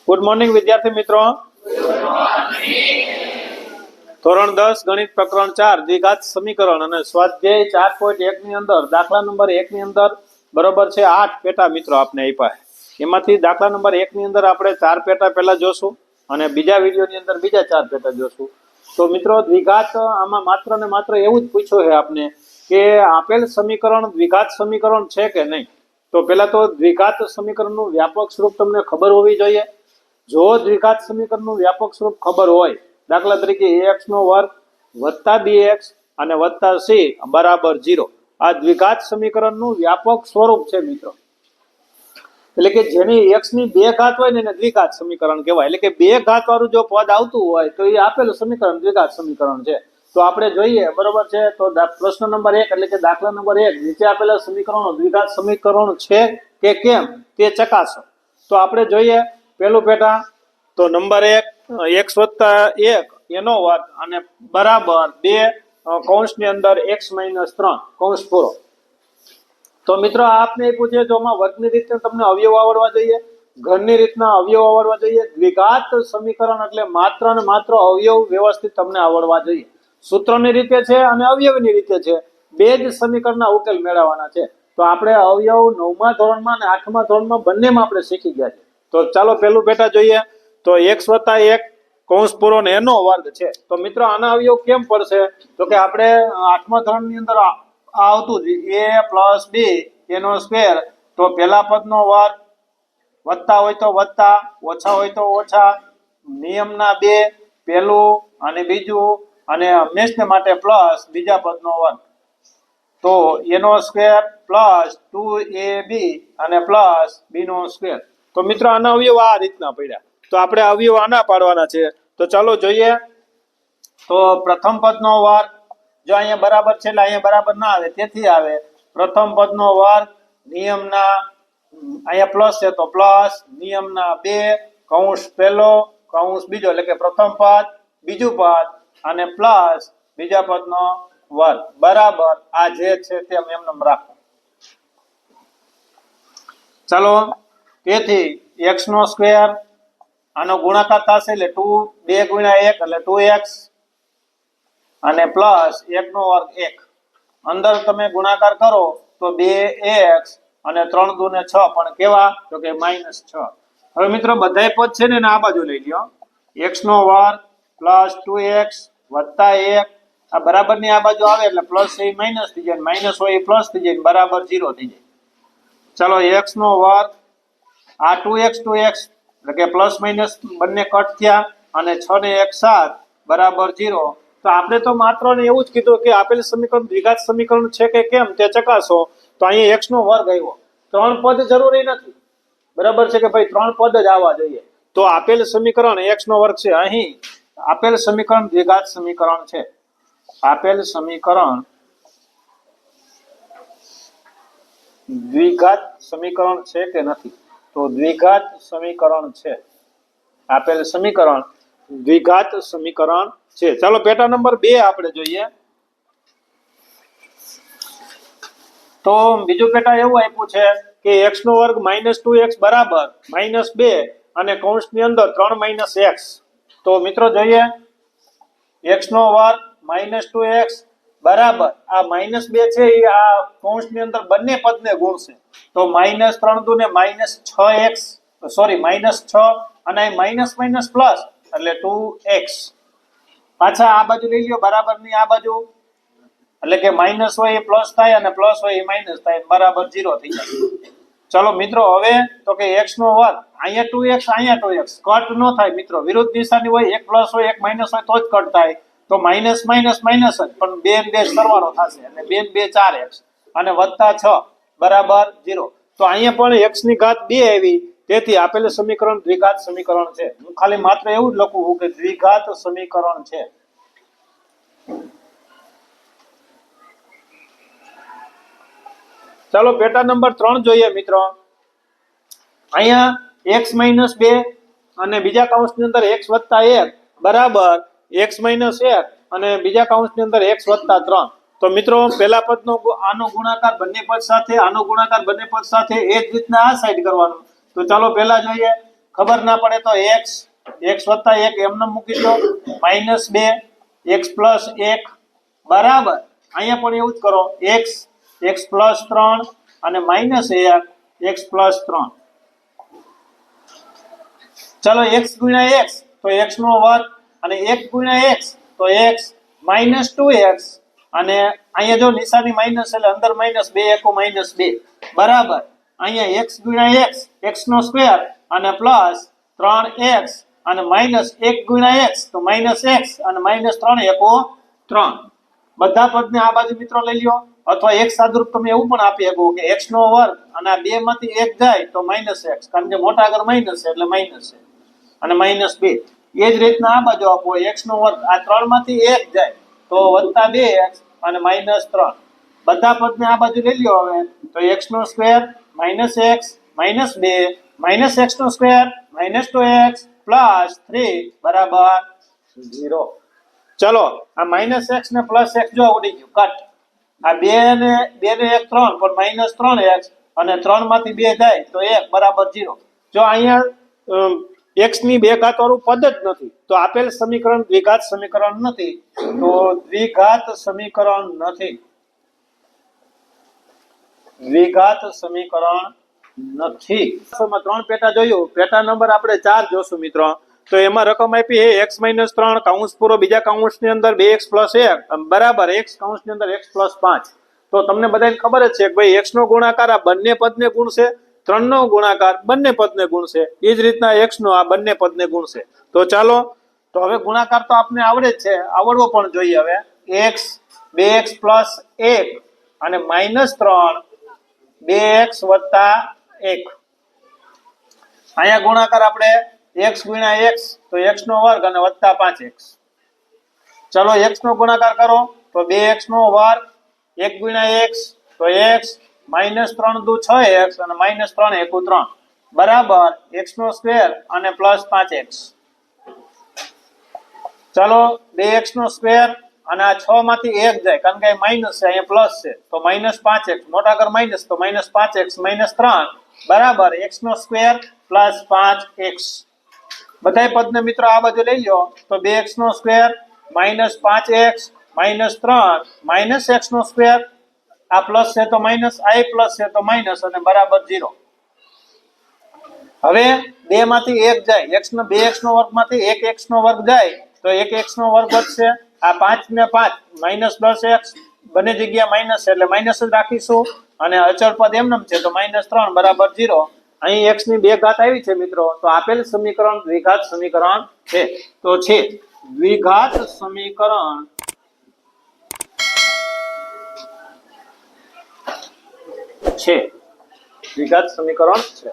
Good morning વિદ્યાર્થી મિત્રો. ધોરણ 10 ગણિત પ્રકરણ 4 દ્વિઘાત સમીકરણ અને સ્વાધ્યાય 4.1 ની અંદર દાખલા નંબર 1 ની અંદર બરોબર છે 8 પેટા મિત્રો આપને આપ્યા. એમાંથી દાખલા નંબર 1 ની અંદર આપણે 4 પેટા પહેલા જોશું અને બીજા વિડીયોની અંદર બીજા 4 પેટા જોશું. તો મિત્રો દ્વિઘાત આમાં માત્ર ને માત્ર એવું જ પૂછ્યું છે આપને કે આપેલ સમીકરણ દ્વિઘાત સમીકરણ છે કે નહીં. તો પહેલા તો દ્વિઘાત સમીકરણનું વ્યાપક સ્વરૂપ તમને ખબર હોવી જોઈએ. જો દ્વિઘાત સમીકરણનું વ્યાપક સ્વરૂપ ખબર હોય, દાખલા તરીકે ax નો વર્ગ વત્તા bx અને વત્તા c બરાબર 0, આ દ્વિઘાત સમીકરણનું વ્યાપક સ્વરૂપ છે મિત્રો. એટલે કે જેની x ની 2 ઘાત હોય ને એને દ્વિઘાત સમીકરણ કહેવાય. એટલે કે 2 ઘાત વાળું જો પદ આવતું હોય તો એ આપેલું સમીકરણ દ્વિઘાત સમીકરણ છે. તો આપણે જોઈએ બરોબર છે. તો પ્રશ્ન નંબર 1 એટલે કે દાખલા નંબર 1, નીચે આપેલા સમીકરણો દ્વિઘાત સમીકરણ છે કે કેમ તે ચકાસો. તો આપણે જોઈએ પહેલું પેટા. તો નંબર 1 x + 1 એનો વર્ગ અને બરાબર 2 કૌંસની અંદર x - 3 કૌંસ પૂરો. તો મિત્રો આપને એ પૂછે જો આમાં વર્ગની રીતે તમને અવયવ આવડવા જોઈએ, ઘરની રીતના અવયવ આવડવા જોઈએ. દ્વિઘાત સમીકરણ એટલે માત્ર ને માત્ર અવયવ વ્યવસ્થિત તમને આવડવા જોઈએ. સૂત્રની રીતે છે અને અવયવની રીતે છે, બે જ સમીકરણના ઉકેલ મેળવવાના છે. તો આપણે અવયવ 9મા ધોરણમાં અને 8મા ધોરણમાં બંનેમાં આપણે શીખી ગયા છે. તો ચાલો પહેલું પેટા જોઈએ. તો x + 1 કૌંસ પૂરો ને એનો વર્ગ છે. તો મિત્રો આના અવયવ કેમ પડશે? તો કે આપણે 8મા ધોરણની અંદર આવતું જ a + b એનો સ્ક્વેર. તો પહેલા પદનો વર્ગ, વત્તા હોય તો વત્તા, ઓછા હોય તો ઓછા, નિયમના 2 પહેલું અને બીજું, અને હંમેશને માટે પ્લસ બીજા પદનો વર્ગ. તો એનો સ્ક્વેર પ્લસ 2ab અને પ્લસ b નો સ્ક્વેર. તો મિત્રો આના અવયવ આ રીતના પડ્યા. તો આપણે અવયવ આના પાડવાના છે. તો ચાલો જોઈએ. તો પ્રથમ પદનો વર્ગ, જો અહીંયા બરાબર છે એટલે અહીંયા બરાબર ના આવે, તેથી આવે પ્રથમ પદનો વર્ગ નિયમના, અહીંયા પ્લસ છે તો પ્લસ નિયમના 2 કૌંસ પહેલો કૌંસ બીજો, એટલે કે પ્રથમ પદ બીજું પદ અને પ્લસ બીજા પદનો વર્ગ બરાબર આ જે છે તેમ એમ રાખો. ચાલો, તેથી x નો સ્ક્વેર આનો ગુણાકાર થશે એટલે 2 × 1 એટલે 2x અને પ્લસ 1 નો વર્ગ 1. અંદર તમે ગુણાકાર કરો તો 2x અને 3 × 2 = 6, પણ કેવા? તો કે -6. હવે મિત્રો બધાય પદ છે ને આ બાજુ લઈ લ્યો. x નો વર્ગ પ્લસ 2x વત્તા 1 આ બરાબરની આ બાજુ આવે એટલે પ્લસ એ માઈનસ થઈ જાય, માઈનસ હોય એ પ્લસ થઈ જાય, બરાબર 0 થઈ જાય. ચાલો, x નો વર્ગ આ 2x એટલે કે પ્લસ માઈનસ બંને કટ થયા અને 6 ને 1 7 બરાબર 0. તો આપણે તો માત્ર ને એવું જ કીધું કે આપેલ સમીકરણ દ્વિઘાત સમીકરણ છે કે કેમ તે ચકાસો. તો અહીંયા x નો વર્ગ આવ્યો, 3 પદ જરૂરી નથી. બરાબર છે કે ભાઈ 3 પદ જ આવવા જોઈએ. તો આપેલ સમીકરણ x નો વર્ગ છે. અહીં આપેલ સમીકરણ દ્વિઘાત સમીકરણ છે. આપેલ સમીકરણ દ્વિઘાત સમીકરણ છે કે નથી? તો દ્વિઘાત સમીકરણ છે. આપેલ સમીકરણ દ્વિઘાત સમીકરણ છે. ચાલો પેટા નંબર 2 આપણે જોઈએ. તો બીજું પેટા એવું આપ્યું છે કે x નો વર્ગ -2x બરાબર -2 અને કૌંસની અંદર 3 - x. તો મિત્રો જોઈએ, x નો વર્ગ -2x બરાબર આ -2 છે એ આ કૌંસની અંદર બંને પદને ગુણશે. તો -3 × 2 = -6x, સોરી -6 અને માઈનસ માઈનસ પ્લસ એટલે 2x. પાછા આ બાજુ લઈ લ્યો, બરાબરની આ બાજુ, એટલે કે માઈનસ હોય એ પ્લસ થાય અને પ્લસ હોય એ માઈનસ થાય, બરાબર 0 થઈ જાય. ચલો મિત્રો, હવે તો કે x નો વર્ગ અહીંયા 2x અહીંયા 2x કટ ન થાય મિત્રો, વિરુદ્ધ દિશાની હોય, એક પ્લસ હોય એક માઈનસ હોય તો જ કટ થાય. તો માઈનસ માઈનસ માઈનસ જ, પણ 2 ને 2 સરવાળો થશે એટલે 2 ને 2 4x અને વત્તા 6 બરાબર 0. તો અહીંયા પણ x ની ઘાત 2 આવી, તેથી આપેલ સમીકરણ દ્વિઘાત સમીકરણ છે. હું ખાલી માત્ર એવું જ લખું કે દ્વિઘાત સમીકરણ છે. ચાલો પેટા નંબર 3 જોઈએ મિત્રો. અહીંયા x - 2 અને બીજા કૌંસની અંદર x + 1 બરાબર x - 1 અને બીજા કૌંસની અંદર x + 3. તો મિત્રો પહેલા પદનો આનો ગુણાકાર બંને પદ સાથે, આનો ગુણાકાર બંને પદ સાથે, એ જ રીતના આ સાઈડ કરવાનું. તો ચાલો પહેલા જોઈએ ખબર ના પડે તો x વત્તા 1 એમને મૂકી દો -2 x પ્લસ 1 બરાબર અહીંયા પણ એવું જ કરો x પ્લસ 3 અને -1 x પ્લસ 3 ચલો x ગુણ્યા x તો x નો વર્ગ અને 1 ગુણ્યા x તો x -2x અને અહીંયા જો નિશાની માઈનસ એટલે અંદર માઈનસ 2 એકો -2 બરાબર અહીંયા x ગુણ્યા x નો સ્ક્વેર અને પ્લસ 3x અને -1 ગુણ્યા x તો -x અને -3 એકો 3 બધા પદને આ બાજુ મિત્રો લઈ લ્યો અથવા એક સાદુરૂપ તમે એવું પણ આપી શકો કે x નો વર્ગ અને આ બે માંથી 1 જાય તો -x કારણ કે મોટા આગળ માઈનસ છે એટલે માઈનસ છે અને -2 એ જ રીતના આ બાજુ આપો x નો વર્ગ આ 3 માંથી 1 જાય તો +2x અને -3 બધા પદને આ બાજુ લઈ લ્યો હવે તો x નો સ્ક્વેર -x -2 -x નો સ્ક્વેર -2x +3 બરાબર 0 ચલો આ -x ને +x જો ઉડી ગયું કટ આ 2 ને 1 3 પણ -3x અને 3 માંથી 2 જાય તો 1 બરાબર 0 જો અહીંયા x ની બે ઘાત વાળું પદ જ નથી તો આપેલ સમીકરણ દ્વિઘાત સમીકરણ નથી તો દ્વિઘાત સમીકરણ નથી દ્વિઘાત સમીકરણ નથી 3 પેટા જોયું પેટા નંબર આપણે 4 જોશું મિત્રો તો એમાં રકમ આપી છે x - 3 કૌંસ પૂરો બીજા કૌંસની અંદર 2x + 1 બરાબર x કૌંસની અંદર x + 5 તો તમને બધાને ખબર જ છે કે ભાઈ x નો ગુણાકાર આ બંને પદને ગુણશે 3 નો ગુણાકાર બંને પદને ગુણશે એ જ રીતના x નો આ બંને પદને ગુણશે તો ચાલો તો હવે ગુણાકાર તો આપને આવડે જ છે આવડવો પણ જોઈએ હવે x 2x + 1 અને -3 2x + 1 અહીંયા ગુણાકાર આપણે x ગુણ્યા x તો x નો વર્ગ અને વત્તા 5x ચલો x નો ગુણાકાર કરો તો 2x નો વર્ગ 1 ગુણ્યા x તો x -3 દુ 6x અને -3 એકુ 3 બરાબર x નો સ્ક્વેર અને +5x ચલો 2x નો સ્ક્વેર અને આ 6 માંથી 1 જાય કારણ કે માઈનસ છે અહીંયા પ્લસ છે તો -5x મોટા કર માઈનસ તો -5x -3 બરાબર x નો સ્ક્વેર +5x બધાય પદને મિત્રો આ બાજુ લઈ લો તો 2x નો સ્ક્વેર -5x -3 -x નો સ્ક્વેર આ પ્લસ છે તો માઈનસ આ પ્લસ છે તો માઈનસ અને બરાબર 0 હવે 2 માંથી 1 જાય x નો 2x નો વર્ગ માંથી 1x નો વર્ગ જાય તો 1x નો વર્ગ વધશે આ 5 ને 5 -10x બંને જગ્યા માઈનસ એટલે માઈનસ જ રાખીશું અને અચળ પદ એમનેમ છે તો -3 બરાબર 0 અહીં x ની બે ઘાત આવી છે મિત્રો તો આપેલ સમીકરણ દ્વિઘાત સમીકરણ છે તો છે દ્વિઘાત સમીકરણ છે દ્વિઘાત સમીકરણ છે